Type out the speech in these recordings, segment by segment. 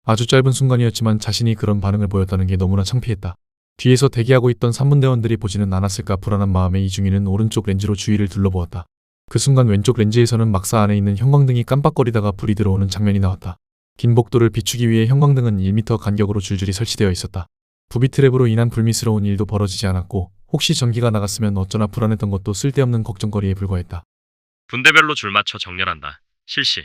아주 짧은 순간이었지만 자신이 그런 반응을 보였다는 게 너무나 창피했다. 뒤에서 대기하고 있던 3분대원들이 보지는 않았을까 불안한 마음에 이중희는 오른쪽 렌즈로 주위를 둘러보았다. 그 순간 왼쪽 렌즈에서는 막사 안에 있는 형광등이 깜빡거리다가 불이 들어오는 장면이 나왔다. 긴 복도를 비추기 위해 형광등은 1m 간격으로 줄줄이 설치되어 있었다. 부비트랩으로 인한 불미스러운 일도 벌어지지 않았고 혹시 전기가 나갔으면 어쩌나 불안했던 것도 쓸데없는 걱정거리에 불과했다. 분대별로 줄 맞춰 정렬한다. 실시.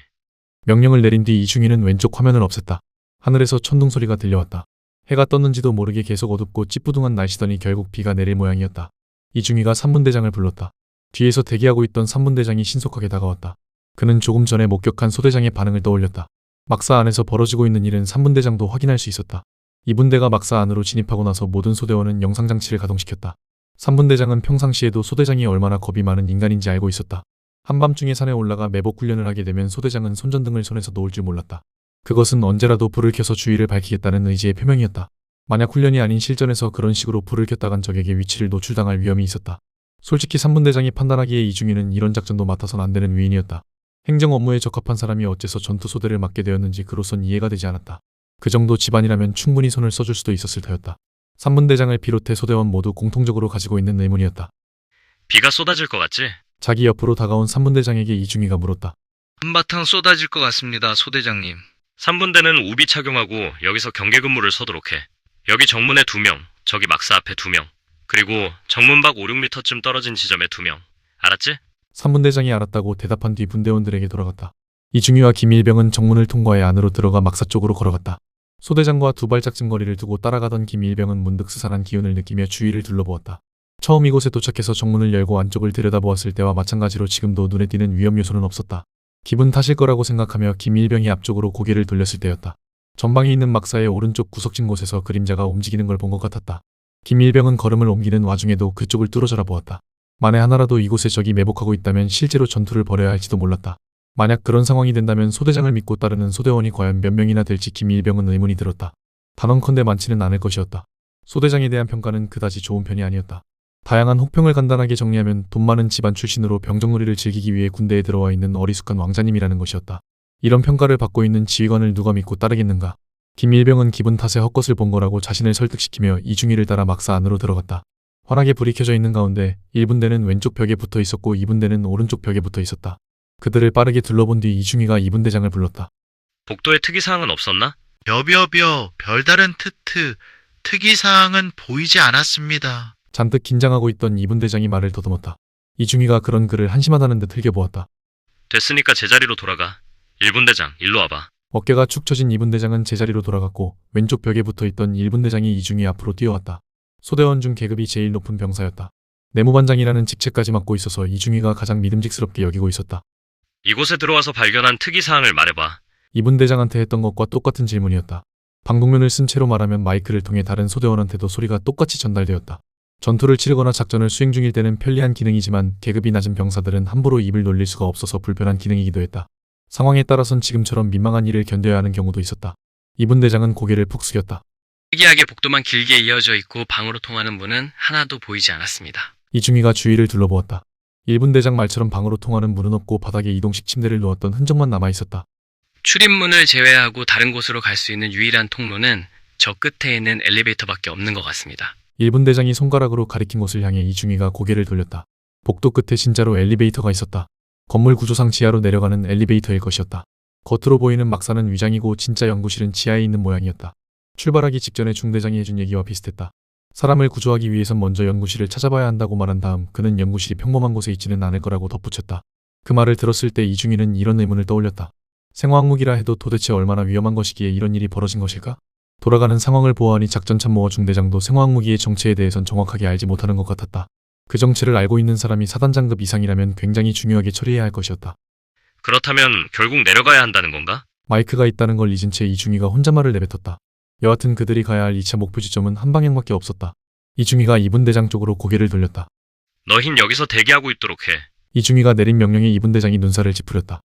명령을 내린 뒤 이중희는 왼쪽 화면을 없앴다. 하늘에서 천둥 소리가 들려왔다. 해가 떴는지도 모르게 계속 어둡고 찌뿌둥한 날씨더니 결국 비가 내릴 모양이었다. 이중희가 3분대장을 불렀다. 뒤에서 대기하고 있던 3분대장이 신속하게 다가왔다. 그는 조금 전에 목격한 소대장의 반응을 떠올렸다. 막사 안에서 벌어지고 있는 일은 3분대장도 확인할 수 있었다. 2분대가 막사 안으로 진입하고 나서 모든 소대원은 영상장치를 가동시켰다. 3분대장은 평상시에도 소대장이 얼마나 겁이 많은 인간인지 알고 있었다. 한밤중에 산에 올라가 매복 훈련을 하게 되면 소대장은 손전등을 손에서 놓을 줄 몰랐다. 그것은 언제라도 불을 켜서 주위를 밝히겠다는 의지의 표명이었다. 만약 훈련이 아닌 실전에서 그런 식으로 불을 켰다간 적에게 위치를 노출당할 위험이 있었다. 솔직히 3분대장이 판단하기에 이중희는 이런 작전도 맡아선 안 되는 위인이었다. 행정 업무에 적합한 사람이 어째서 전투소대를 맡게 되었는지 그로선 이해가 되지 않았다. 그 정도 집안이라면 충분히 손을 써줄 수도 있었을 터였다. 3분대장을 비롯해 소대원 모두 공통적으로 가지고 있는 의문이었다. 비가 쏟아질 것 같지? 자기 옆으로 다가온 3분대장에게 이중희가 물었다. 한바탕 쏟아질 것 같습니다, 소대장님. 3분대는 우비 착용하고 여기서 경계 근무를 서도록 해. 여기 정문에 2명, 저기 막사 앞에 2명, 그리고 정문 밖 5, 6m쯤 떨어진 지점에 2명. 알았지? 3분대장이 알았다고 대답한 뒤 분대원들에게 돌아갔다. 이중희와 김일병은 정문을 통과해 안으로 들어가 막사 쪽으로 걸어갔다. 소대장과 두 발짝쯤 거리를 두고 따라가던 김일병은 문득 스산한 기운을 느끼며 주위를 둘러보았다. 처음 이곳에 도착해서 정문을 열고 안쪽을 들여다보았을 때와 마찬가지로 지금도 눈에 띄는 위험 요소는 없었다. 기분 탓일 거라고 생각하며 김일병이 앞쪽으로 고개를 돌렸을 때였다. 전방에 있는 막사의 오른쪽 구석진 곳에서 그림자가 움직이는 걸 본 것 같았다. 김일병은 걸음을 옮기는 와중에도 그쪽을 뚫어져라 보았다. 만에 하나라도 이곳에 적이 매복하고 있다면 실제로 전투를 벌여야 할지도 몰랐다. 만약 그런 상황이 된다면 소대장을 믿고 따르는 소대원이 과연 몇 명이나 될지 김일병은 의문이 들었다. 단언컨대 많지는 않을 것이었다. 소대장에 대한 평가는 그다지 좋은 편이 아니었다. 다양한 혹평을 간단하게 정리하면 돈 많은 집안 출신으로 병정놀이를 즐기기 위해 군대에 들어와 있는 어리숙한 왕자님이라는 것이었다. 이런 평가를 받고 있는 지휘관을 누가 믿고 따르겠는가. 김일병은 기분 탓에 헛것을 본 거라고 자신을 설득시키며 이중희를 따라 막사 안으로 들어갔다. 환하게 불이 켜져 있는 가운데 1분대는 왼쪽 벽에 붙어 있었고 2분대는 오른쪽 벽에 붙어 있었다. 그들을 빠르게 둘러본 뒤 이중희가 2분대장을 불렀다. 복도에 특이사항은 없었나? 벼벼벼, 별다른 특이사항은 보이지 않았습니다. 잔뜩 긴장하고 있던 2분대장이 말을 더듬었다. 이중희가 그런 그를 한심하다는 듯 흘겨보았다. 됐으니까 제자리로 돌아가. 1분대장, 일로 와봐. 어깨가 축 처진 2분대장은 제자리로 돌아갔고 왼쪽 벽에 붙어있던 1분대장이 이중희 앞으로 뛰어왔다. 소대원 중 계급이 제일 높은 병사였다. 내무반장이라는 직책까지 맡고 있어서 이중희가 가장 믿음직스럽게 여기고 있었다. 이곳에 들어와서 발견한 특이사항을 말해봐. 2분대장한테 했던 것과 똑같은 질문이었다. 방독면을 쓴 채로 말하면 마이크를 통해 다른 소대원한테도 소리가 똑같이 전달되었다. 전투를 치르거나 작전을 수행 중일 때는 편리한 기능이지만 계급이 낮은 병사들은 함부로 입을 놀릴 수가 없어서 불편한 기능이기도 했다. 상황에 따라선 지금처럼 민망한 일을 견뎌야 하는 경우도 있었다. 2분대장은 고개를 푹 숙였다. 특이하게 복도만 길게 이어져 있고 방으로 통하는 문은 하나도 보이지 않았습니다. 이중희가 주위를 둘러보았다. 1분대장 말처럼 방으로 통하는 문은 없고 바닥에 이동식 침대를 놓았던 흔적만 남아있었다. 출입문을 제외하고 다른 곳으로 갈 수 있는 유일한 통로는 저 끝에 있는 엘리베이터밖에 없는 것 같습니다. 1분대장이 손가락으로 가리킨 곳을 향해 이중희가 고개를 돌렸다. 복도 끝에 진짜로 엘리베이터가 있었다. 건물 구조상 지하로 내려가는 엘리베이터일 것이었다. 겉으로 보이는 막사는 위장이고 진짜 연구실은 지하에 있는 모양이었다. 출발하기 직전에 중대장이 해준 얘기와 비슷했다. 사람을 구조하기 위해선 먼저 연구실을 찾아봐야 한다고 말한 다음 그는 연구실이 평범한 곳에 있지는 않을 거라고 덧붙였다. 그 말을 들었을 때 이중희는 이런 의문을 떠올렸다. 생화학무기라 해도 도대체 얼마나 위험한 것이기에 이런 일이 벌어진 것일까? 돌아가는 상황을 보아하니 작전참모와 중대장도 생화학무기의 정체에 대해선 정확하게 알지 못하는 것 같았다. 그 정체를 알고 있는 사람이 사단장급 이상이라면 굉장히 중요하게 처리해야 할 것이었다. 그렇다면 결국 내려가야 한다는 건가? 마이크가 있다는 걸 잊은 채 이중희가 혼잣말을 내뱉었다. 여하튼 그들이 가야 할 2차 목표 지점은 한 방향밖에 없었다. 이중희가 2분대장 쪽으로 고개를 돌렸다. 너흰 여기서 대기하고 있도록 해. 이중희가 내린 명령에 2분대장이 눈살을 찌푸렸다.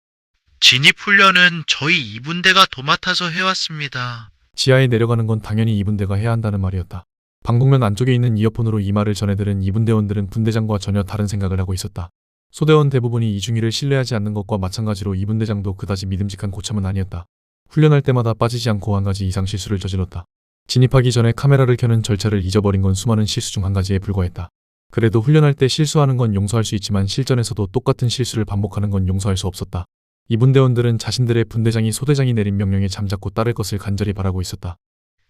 진입훈련은 저희 2분대가 도맡아서 해왔습니다. 지하에 내려가는 건 당연히 2분대가 해야 한다는 말이었다. 방독면 안쪽에 있는 이어폰으로 이 말을 전해들은 2분대원들은 분대장과 전혀 다른 생각을 하고 있었다. 소대원 대부분이 이중희를 신뢰하지 않는 것과 마찬가지로 2분대장도 그다지 믿음직한 고참은 아니었다. 훈련할 때마다 빠지지 않고 한 가지 이상 실수를 저질렀다. 진입하기 전에 카메라를 켜는 절차를 잊어버린 건 수많은 실수 중 한 가지에 불과했다. 그래도 훈련할 때 실수하는 건 용서할 수 있지만 실전에서도 똑같은 실수를 반복하는 건 용서할 수 없었다. 이 분대원들은 자신들의 분대장이 소대장이 내린 명령에 잠자코 따를 것을 간절히 바라고 있었다.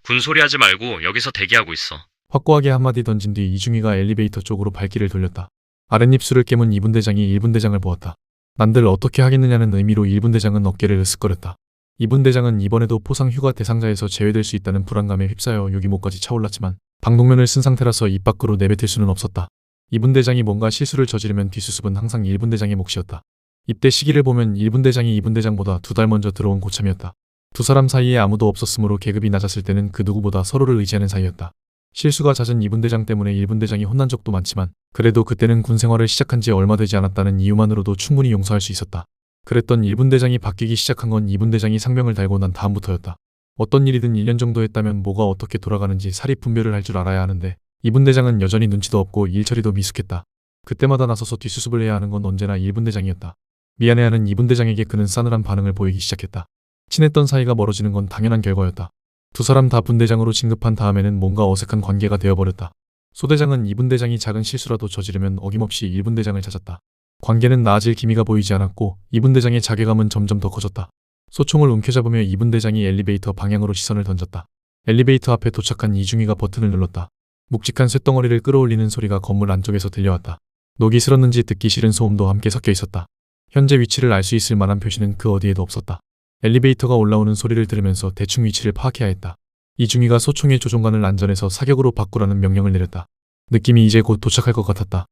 군소리 하지 말고 여기서 대기하고 있어. 확고하게 한마디 던진 뒤 이중희가 엘리베이터 쪽으로 발길을 돌렸다. 아랫입술을 깨문 2분대장이 1분대장을 보았다. 난들 어떻게 하겠느냐는 의미로 1분대장은 어깨를 으쓱거렸다. 2분대장은 이번에도 포상 휴가 대상자에서 제외될 수 있다는 불안감에 휩싸여 요기목까지 차올랐지만 방독면을 쓴 상태라서 입 밖으로 내뱉을 수는 없었다. 2분대장이 뭔가 실수를 저지르면 뒷수습은 항상 1분대장의 몫이었다. 입대 시기를 보면 1분대장이 2분대장보다 2달 먼저 들어온 고참이었다. 두 사람 사이에 아무도 없었으므로 계급이 낮았을 때는 그 누구보다 서로를 의지하는 사이였다. 실수가 잦은 2분대장 때문에 1분대장이 혼난 적도 많지만 그래도 그때는 군 생활을 시작한 지 얼마 되지 않았다는 이유만으로도 충분히 용서할 수 있었다. 그랬던 1분대장이 바뀌기 시작한 건 2분대장이 상병을 달고 난 다음부터였다. 어떤 일이든 1년 정도 했다면 뭐가 어떻게 돌아가는지 사리 분별을 할 줄 알아야 하는데 2분대장은 여전히 눈치도 없고 일 처리도 미숙했다. 그때마다 나서서 뒷수습을 해야 하는 건 언제나 1분대장이었다. 미안해하는 2분대장에게 그는 싸늘한 반응을 보이기 시작했다. 친했던 사이가 멀어지는 건 당연한 결과였다. 두 사람 다 분대장으로 진급한 다음에는 뭔가 어색한 관계가 되어버렸다. 소대장은 2분대장이 작은 실수라도 저지르면 어김없이 1분대장을 찾았다. 관계는 나아질 기미가 보이지 않았고 2분대장의 자괴감은 점점 더 커졌다. 소총을 움켜잡으며 2분대장이 엘리베이터 방향으로 시선을 던졌다. 엘리베이터 앞에 도착한 이중희가 버튼을 눌렀다. 묵직한 쇳덩어리를 끌어올리는 소리가 건물 안쪽에서 들려왔다. 녹이 슬었는지 듣기 싫은 소음도 함께 섞여 있었다. 현재 위치를 알 수 있을 만한 표시는 그 어디에도 없었다. 엘리베이터가 올라오는 소리를 들으면서 대충 위치를 파악해야 했다. 이중희가 소총의 조종관을 안전에서 사격으로 바꾸라는 명령을 내렸다. 느낌이 이제 곧 도착할 것 같았다.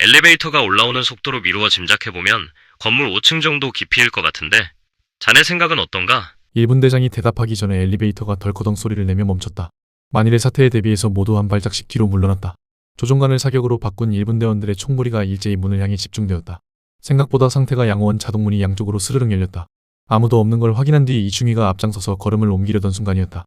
엘리베이터가 올라오는 속도로 미루어 짐작해보면 건물 5층 정도 깊이일 것 같은데 자네 생각은 어떤가? 1분대장이 대답하기 전에 엘리베이터가 덜커덩 소리를 내며 멈췄다. 만일의 사태에 대비해서 모두 한 발짝씩 뒤로 물러났다. 조종관을 사격으로 바꾼 1분대원들의 총무리가 일제히 문을 향해 집중되었다. 생각보다 상태가 양호한 자동문이 양쪽으로 스르륵 열렸다. 아무도 없는 걸 확인한 뒤 이중희가 앞장서서 걸음을 옮기려던 순간이었다.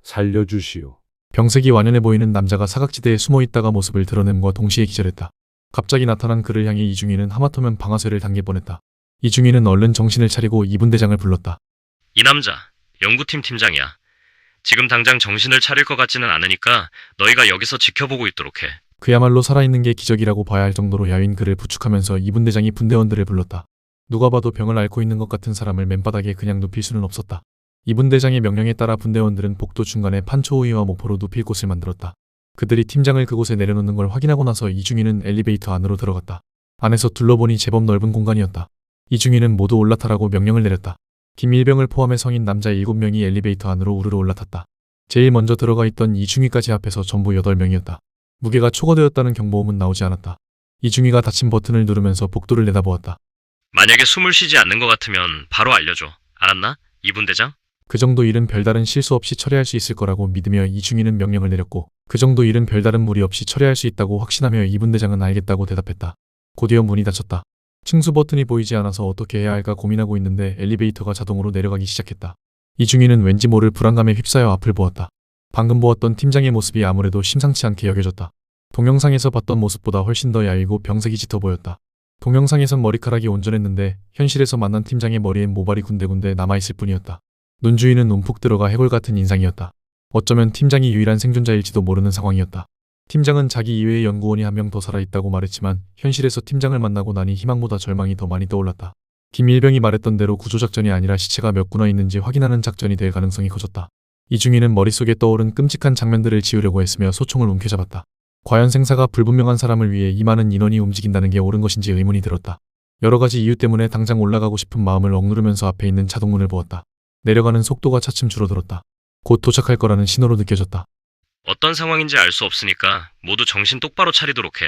살려주시오. 병색이 완연해 보이는 남자가 사각지대에 숨어있다가 모습을 드러냄과 동시에 기절했다. 갑자기 나타난 그를 향해 이중희는 하마터면 방아쇠를 당길 뻔했다. 이중희는 얼른 정신을 차리고 2분대장을 불렀다. 이 남자, 연구팀 팀장이야. 지금 당장 정신을 차릴 것 같지는 않으니까 너희가 여기서 지켜보고 있도록 해. 그야말로 살아있는 게 기적이라고 봐야 할 정도로 야윈 그를 부축하면서 2분대장이 분대원들을 불렀다. 누가 봐도 병을 앓고 있는 것 같은 사람을 맨바닥에 그냥 눕힐 수는 없었다. 2분대장의 명령에 따라 분대원들은 복도 중간에 판초우이와 모포로 눕힐 곳을 만들었다. 그들이 팀장을 그곳에 내려놓는 걸 확인하고 나서 이중희는 엘리베이터 안으로 들어갔다. 안에서 둘러보니 제법 넓은 공간이었다. 이중희는 모두 올라타라고 명령을 내렸다. 김일병을 포함해 성인 남자 7명이 엘리베이터 안으로 우르르 올라탔다. 제일 먼저 들어가 있던 이중희까지 합해서 전부 8명이었다. 무게가 초과되었다는 경보음은 나오지 않았다. 이중희가 닫힌 버튼을 누르면서 복도를 내다보았다. 만약에 숨을 쉬지 않는 것 같으면 바로 알려줘. 알았나? 2분대장? 그 정도 일은 별다른 실수 없이 처리할 수 있을 거라고 믿으며 이중희는 명령을 내렸고 그 정도 일은 별다른 무리 없이 처리할 수 있다고 확신하며 2분대장은 알겠다고 대답했다. 곧이어 문이 닫혔다. 층수 버튼이 보이지 않아서 어떻게 해야 할까 고민하고 있는데 엘리베이터가 자동으로 내려가기 시작했다. 이중희는 왠지 모를 불안감에 휩싸여 앞을 보았다. 방금 보았던 팀장의 모습이 아무래도 심상치 않게 여겨졌다. 동영상에서 봤던 모습보다 훨씬 더 야위고 병색이 짙어 보였다. 동영상에선 머리카락이 온전했는데 현실에서 만난 팀장의 머리엔 모발이 군데군데 남아있을 뿐이었다. 눈 주위는 움푹 들어가 해골 같은 인상이었다. 어쩌면 팀장이 유일한 생존자일지도 모르는 상황이었다. 팀장은 자기 이외의 연구원이 한 명 더 살아있다고 말했지만 현실에서 팀장을 만나고 나니 희망보다 절망이 더 많이 떠올랐다. 김일병이 말했던 대로 구조작전이 아니라 시체가 몇 구나 있는지 확인하는 작전이 될 가능성이 커졌다. 이중희는 머릿속에 떠오른 끔찍한 장면들을 지우려고 했으며 소총을 움켜잡았다. 과연 생사가 불분명한 사람을 위해 이 많은 인원이 움직인다는 게 옳은 것인지 의문이 들었다. 여러 가지 이유 때문에 당장 올라가고 싶은 마음을 억누르면서 앞에 있는 자동문을 보았다. 내려가는 속도가 차츰 줄어들었다. 곧 도착할 거라는 신호로 느껴졌다. 어떤 상황인지 알 수 없으니까 모두 정신 똑바로 차리도록 해.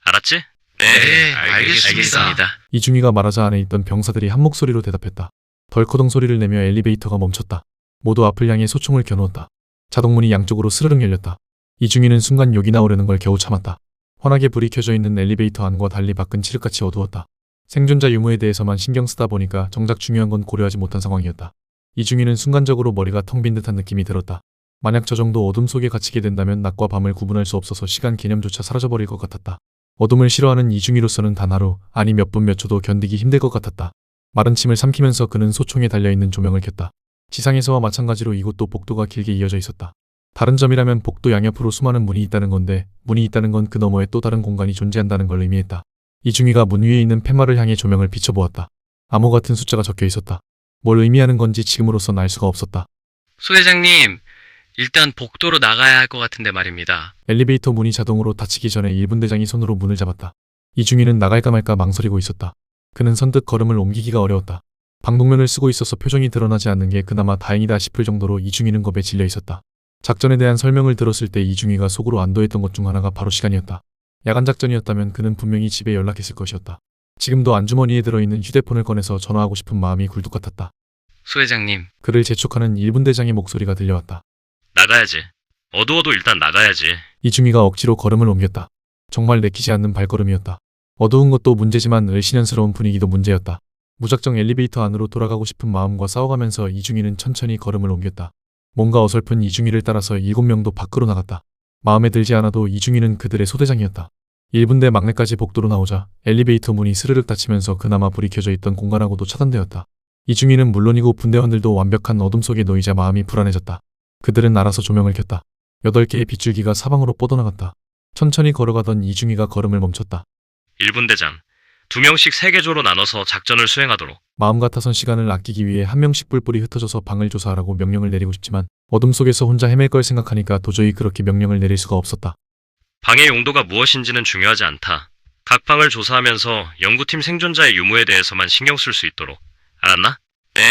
알았지? 네, 알겠습니다. 이중희가 말하자 안에 있던 병사들이 한 목소리로 대답했다. 덜커덩 소리를 내며 엘리베이터가 멈췄다. 모두 앞을 향해 소총을 겨누었다. 자동문이 양쪽으로 스르륵 열렸다. 이중희는 순간 욕이 나오려는 걸 겨우 참았다. 환하게 불이 켜져 있는 엘리베이터 안과 달리 밖은 칠흑같이 어두웠다. 생존자 유무에 대해서만 신경 쓰다 보니까 정작 중요한 건 고려하지 못한 상황이었다. 이중희는 순간적으로 머리가 텅 빈 듯한 느낌이 들었다. 만약 저 정도 어둠 속에 갇히게 된다면 낮과 밤을 구분할 수 없어서 시간 개념조차 사라져버릴 것 같았다. 어둠을 싫어하는 이중희로서는 단 하루, 아니 몇 분 몇 초도 견디기 힘들 것 같았다. 마른 침을 삼키면서 그는 소총에 달려있는 조명을 켰다. 지상에서와 마찬가지로 이곳도 복도가 길게 이어져 있었다. 다른 점이라면 복도 양옆으로 수많은 문이 있다는 건데 문이 있다는 건 그 너머에 또 다른 공간이 존재한다는 걸 의미했다. 이중희가 문 위에 있는 팻말을 향해 조명을 비춰보았다. 암호 같은 숫자가 적혀 있었다. 뭘 의미하는 건지 지금으로선 알 수가 없었다. 소대장님, 일단 복도로 나가야 할 것 같은데 말입니다. 엘리베이터 문이 자동으로 닫히기 전에 1분 대장이 손으로 문을 잡았다. 이중희는 나갈까 말까 망설이고 있었다. 그는 선뜻 걸음을 옮기기가 어려웠다. 방독면을 쓰고 있어서 표정이 드러나지 않는 게 그나마 다행이다 싶을 정도로 이중희는 겁에 질려 있었다. 작전에 대한 설명을 들었을 때 이중희가 속으로 안도했던 것 중 하나가 바로 시간이었다. 야간 작전이었다면 그는 분명히 집에 연락했을 것이었다. 지금도 안주머니에 들어있는 휴대폰을 꺼내서 전화하고 싶은 마음이 굴뚝 같았다. 소대장님, 그를 재촉하는 1분 대장의 목소리가 들려왔다. 나가야지. 어두워도 일단 나가야지. 이중희가 억지로 걸음을 옮겼다. 정말 내키지 않는 발걸음이었다. 어두운 것도 문제지만 을씨년스러운 분위기도 문제였다. 무작정 엘리베이터 안으로 돌아가고 싶은 마음과 싸워가면서 이중희는 천천히 걸음을 옮겼다. 뭔가 어설픈 이중희를 따라서 7명도 밖으로 나갔다. 마음에 들지 않아도 이중희는 그들의 소대장이었다. 1분대 막내까지 복도로 나오자 엘리베이터 문이 스르륵 닫히면서 그나마 불이 켜져 있던 공간하고도 차단되었다. 이중희는 물론이고 분대원들도 완벽한 어둠 속에 놓이자 마음이 불안해졌다. 그들은 알아서 조명을 켰다. 8개의 빗줄기가 사방으로 뻗어나갔다. 천천히 걸어가던 이중희가 걸음을 멈췄다. 1분 대장. 2명씩 3개조로 나눠서 작전을 수행하도록. 마음 같아선 시간을 아끼기 위해 한 명씩 뿔뿔이 흩어져서 방을 조사하라고 명령을 내리고 싶지만 어둠 속에서 혼자 헤맬 걸 생각하니까 도저히 그렇게 명령을 내릴 수가 없었다. 방의 용도가 무엇인지는 중요하지 않다. 각 방을 조사하면서 연구팀 생존자의 유무에 대해서만 신경 쓸 수 있도록. 알았나? 네,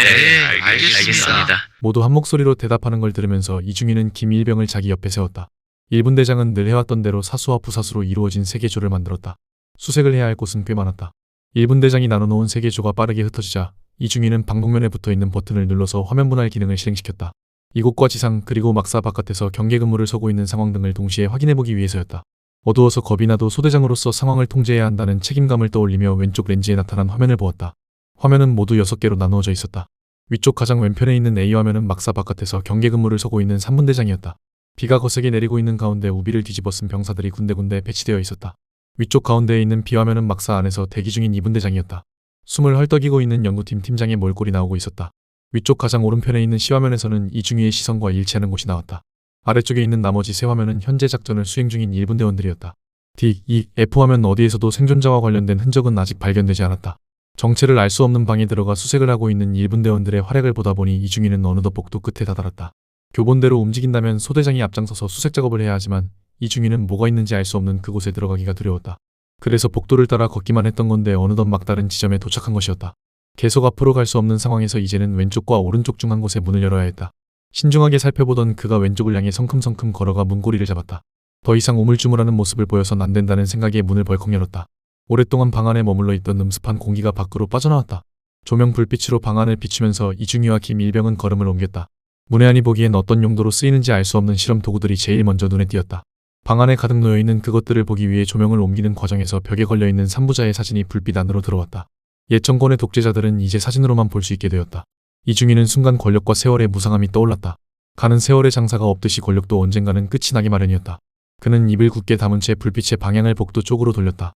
알겠습니다. 모두 한 목소리로 대답하는 걸 들으면서 이중희는 김일병을 자기 옆에 세웠다. 1분 대장은 늘 해왔던 대로 사수와 부사수로 이루어진 3개조를 만들었다. 수색을 해야 할 곳은 꽤 많았다. 1분 대장이 나눠놓은 3개조가 빠르게 흩어지자 이중희는 방독면에 붙어있는 버튼을 눌러서 화면 분할 기능을 실행시켰다. 이곳과 지상 그리고 막사 바깥에서 경계 근무를 서고 있는 상황 등을 동시에 확인해보기 위해서였다. 어두워서 겁이 나도 소대장으로서 상황을 통제해야 한다는 책임감을 떠올리며 왼쪽 렌즈에 나타난 화면을 보았다. 화면은 모두 6개로 나누어져 있었다. 위쪽 가장 왼편에 있는 A 화면은 막사 바깥에서 경계 근무를 서고 있는 3분 대장이었다. 비가 거세게 내리고 있는 가운데 우비를 뒤집어 쓴 병사들이 군데군데 배치되어 있었다. 위쪽 가운데에 있는 B 화면은 막사 안에서 대기 중인 2분 대장이었다. 숨을 헐떡이고 있는 연구팀 팀장의 몰골이 나오고 있었다. 위쪽 가장 오른편에 있는 C 화면에서는 이중희의 시선과 일치하는 곳이 나왔다. 아래쪽에 있는 나머지 3화면은 현재 작전을 수행 중인 1분 대원들이었다. D, E, F 화면 어디에서도 생존자와 관련된 흔적은 아직 발견되지 않았다. 정체를 알 수 없는 방에 들어가 수색을 하고 있는 1분 대원들의 활약을 보다 보니 이중희는 어느덧 복도 끝에 다다랐다. 교본대로 움직인다면 소대장이 앞장서서 수색 작업을 해야 하지만 이중희는 뭐가 있는지 알 수 없는 그곳에 들어가기가 두려웠다. 그래서 복도를 따라 걷기만 했던 건데 어느덧 막다른 지점에 도착한 것이었다. 계속 앞으로 갈 수 없는 상황에서 이제는 왼쪽과 오른쪽 중 한 곳에 문을 열어야 했다. 신중하게 살펴보던 그가 왼쪽을 향해 성큼성큼 걸어가 문고리를 잡았다. 더 이상 우물쭈물하는 모습을 보여선 안 된다는 생각에 문을 벌컥 열었다. 오랫동안 방 안에 머물러 있던 음습한 공기가 밖으로 빠져나왔다. 조명 불빛으로 방 안을 비추면서 이중희와 김일병은 걸음을 옮겼다. 문의 안이 보기엔 어떤 용도로 쓰이는지 알 수 없는 실험 도구들이 제일 먼저 눈에 띄었다. 방 안에 가득 놓여있는 그것들을 보기 위해 조명을 옮기는 과정에서 벽에 걸려있는 산부자의 사진이 불빛 안으로 들어왔다. 옛 정권의 독재자들은 이제 사진으로만 볼 수 있게 되었다. 이중희는 순간 권력과 세월의 무상함이 떠올랐다. 가는 세월의 장사가 없듯이 권력도 언젠가는 끝이 나기 마련이었다. 그는 입을 굳게 다문 채 불빛의 방향을 복도 쪽으로 돌렸다.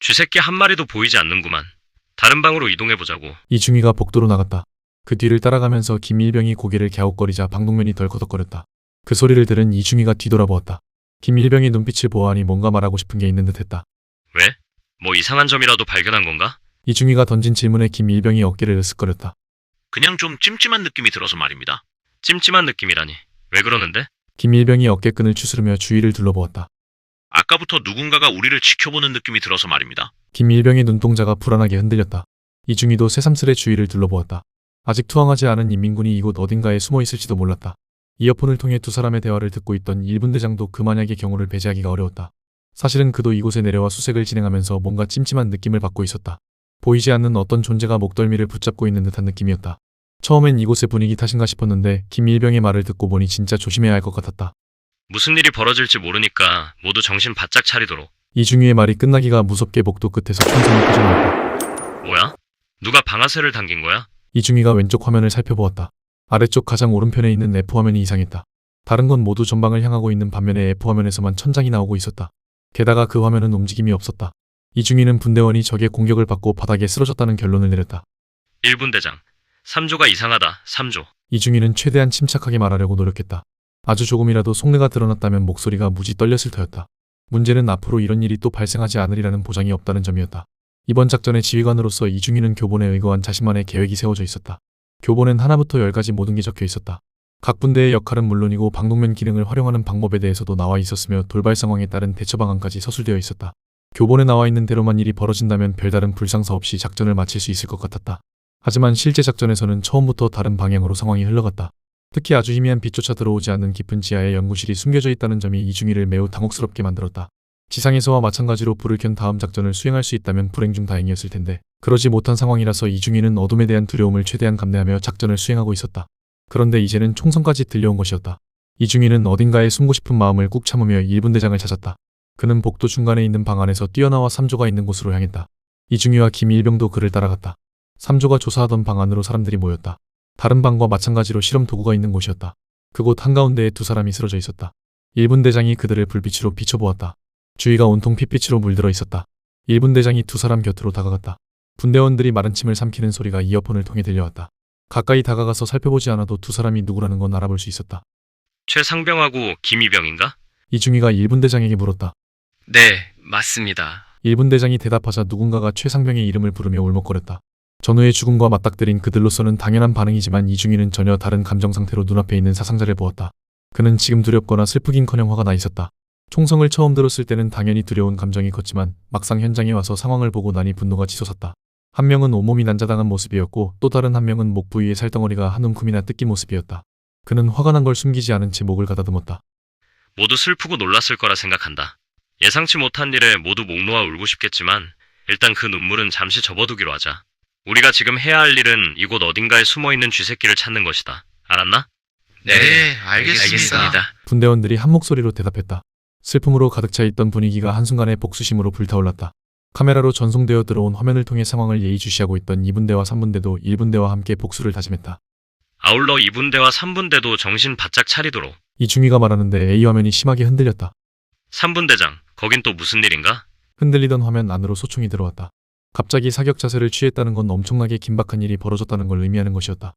쥐새끼 한 마리도 보이지 않는구만. 다른 방으로 이동해보자고. 이중희가 복도로 나갔다. 그 뒤를 따라가면서 김일병이 고개를 갸웃거리자 방독면이 덜커덕거렸다. 그 소리를 들은 이중희가 뒤돌아보았다. 김일병이 눈빛을 보아하니 뭔가 말하고 싶은 게 있는 듯했다. 왜? 뭐 이상한 점이라도 발견한 건가? 이중희가 던진 질문에 김일병이 어깨를 으쓱거렸다. 그냥 좀 찜찜한 느낌이 들어서 말입니다. 찜찜한 느낌이라니. 왜 그러는데? 김일병이 어깨끈을 추스르며 주위를 둘러보았다. 아까부터 누군가가 우리를 지켜보는 느낌이 들어서 말입니다. 김일병의 눈동자가 불안하게 흔들렸다. 이중희도 새삼스레 주위를 둘러보았다. 아직 투항하지 않은 인민군이 이곳 어딘가에 숨어 있을지도 몰랐다. 이어폰을 통해 두 사람의 대화를 듣고 있던 1분 대장도 그 만약의 경우를 배제하기가 어려웠다. 사실은 그도 이곳에 내려와 수색을 진행하면서 뭔가 찜찜한 느낌을 받고 있었다. 보이지 않는 어떤 존재가 목덜미를 붙잡고 있는 듯한 느낌이었다. 처음엔 이곳의 분위기 탓인가 싶었는데 김일병의 말을 듣고 보니 진짜 조심해야 할 것 같았다. 무슨 일이 벌어질지 모르니까 모두 정신 바짝 차리도록. 이중희의 말이 끝나기가 무섭게 복도 끝에서 천천히 퍼져나왔다. 뭐야? 누가 방아쇠를 당긴 거야? 이중희가 왼쪽 화면을 살펴보았다. 아래쪽 가장 오른편에 있는 F화면이 이상했다. 다른 건 모두 전방을 향하고 있는 반면에 F화면에서만 천장이 나오고 있었다. 게다가 그 화면은 움직임이 없었다. 이중희는 분대원이 적의 공격을 받고 바닥에 쓰러졌다는 결론을 내렸다. 1분 대장. 3조가 이상하다. 3조. 이중희는 최대한 침착하게 말하려고 노력했다. 아주 조금이라도 속내가 드러났다면 목소리가 무지 떨렸을 터였다. 문제는 앞으로 이런 일이 또 발생하지 않으리라는 보장이 없다는 점이었다. 이번 작전의 지휘관으로서 이중희는 교본에 의거한 자신만의 계획이 세워져 있었다. 교본엔 하나부터 10까지 모든 게 적혀 있었다. 각 분대의 역할은 물론이고 방독면 기능을 활용하는 방법에 대해서도 나와 있었으며 돌발 상황에 따른 대처 방안까지 서술되어 있었다. 교본에 나와 있는 대로만 일이 벌어진다면 별다른 불상사 없이 작전을 마칠 수 있을 것 같았다. 하지만 실제 작전에서는 처음부터 다른 방향으로 상황이 흘러갔다. 특히 아주 희미한 빛조차 들어오지 않는 깊은 지하에 연구실이 숨겨져 있다는 점이 이중희를 매우 당혹스럽게 만들었다. 지상에서와 마찬가지로 불을 켠 다음 작전을 수행할 수 있다면 불행 중 다행이었을 텐데 그러지 못한 상황이라서 이중희는 어둠에 대한 두려움을 최대한 감내하며 작전을 수행하고 있었다. 그런데 이제는 총성까지 들려온 것이었다. 이중희는 어딘가에 숨고 싶은 마음을 꾹 참으며 1분 대장을 찾았다. 그는 복도 중간에 있는 방 안에서 뛰어나와 3조가 있는 곳으로 향했다. 이중희와 김일병도 그를 따라갔다. 3조가 조사하던 방 안으로 사람들이 모였다. 다른 방과 마찬가지로 실험 도구가 있는 곳이었다. 그곳 한가운데에 두 사람이 쓰러져 있었다. 1분 대장이 그들을 불빛으로 비춰보았다. 주위가 온통 핏빛으로 물들어 있었다. 1분 대장이 두 사람 곁으로 다가갔다. 분대원들이 마른 침을 삼키는 소리가 이어폰을 통해 들려왔다. 가까이 다가가서 살펴보지 않아도 두 사람이 누구라는 건 알아볼 수 있었다. 최상병하고 김이병인가? 이중희가 1분 대장에게 물었다. 네, 맞습니다. 1분 대장이 대답하자 누군가가 최상병의 이름을 부르며 울먹거렸다. 전우의 죽음과 맞닥뜨린 그들로서는 당연한 반응이지만 이중희는 전혀 다른 감정 상태로 눈앞에 있는 사상자를 보았다. 그는 지금 두렵거나 슬프긴커녕 화가 나 있었다. 총성을 처음 들었을 때는 당연히 두려운 감정이 컸지만 막상 현장에 와서 상황을 보고 나니 분노가 치솟았다. 한 명은 온몸이 난자당한 모습이었고 또 다른 한 명은 목 부위의 살덩어리가 한 움큼이나 뜯긴 모습이었다. 그는 화가 난 걸 숨기지 않은 채 목을 가다듬었다. 모두 슬프고 놀랐을 거라 생각한다. 예상치 못한 일에 모두 목 놓아 울고 싶겠지만 일단 그 눈물은 잠시 접어두기로 하자. 우리가 지금 해야 할 일은 이곳 어딘가에 숨어있는 쥐새끼를 찾는 것이다. 알았나? 네, 알겠습니다. 분대원들이 한 목소리로 대답했다. 슬픔으로 가득 차 있던 분위기가 한순간에 복수심으로 불타올랐다. 카메라로 전송되어 들어온 화면을 통해 상황을 예의주시하고 있던 2분대와 3분대도 1분대와 함께 복수를 다짐했다. 아울러 2분대와 3분대도 정신 바짝 차리도록. 이중희가 말하는데 A 화면이 심하게 흔들렸다. 3분대장, 거긴 또 무슨 일인가? 흔들리던 화면 안으로 소총이 들어왔다. 갑자기 사격 자세를 취했다는 건 엄청나게 긴박한 일이 벌어졌다는 걸 의미하는 것이었다.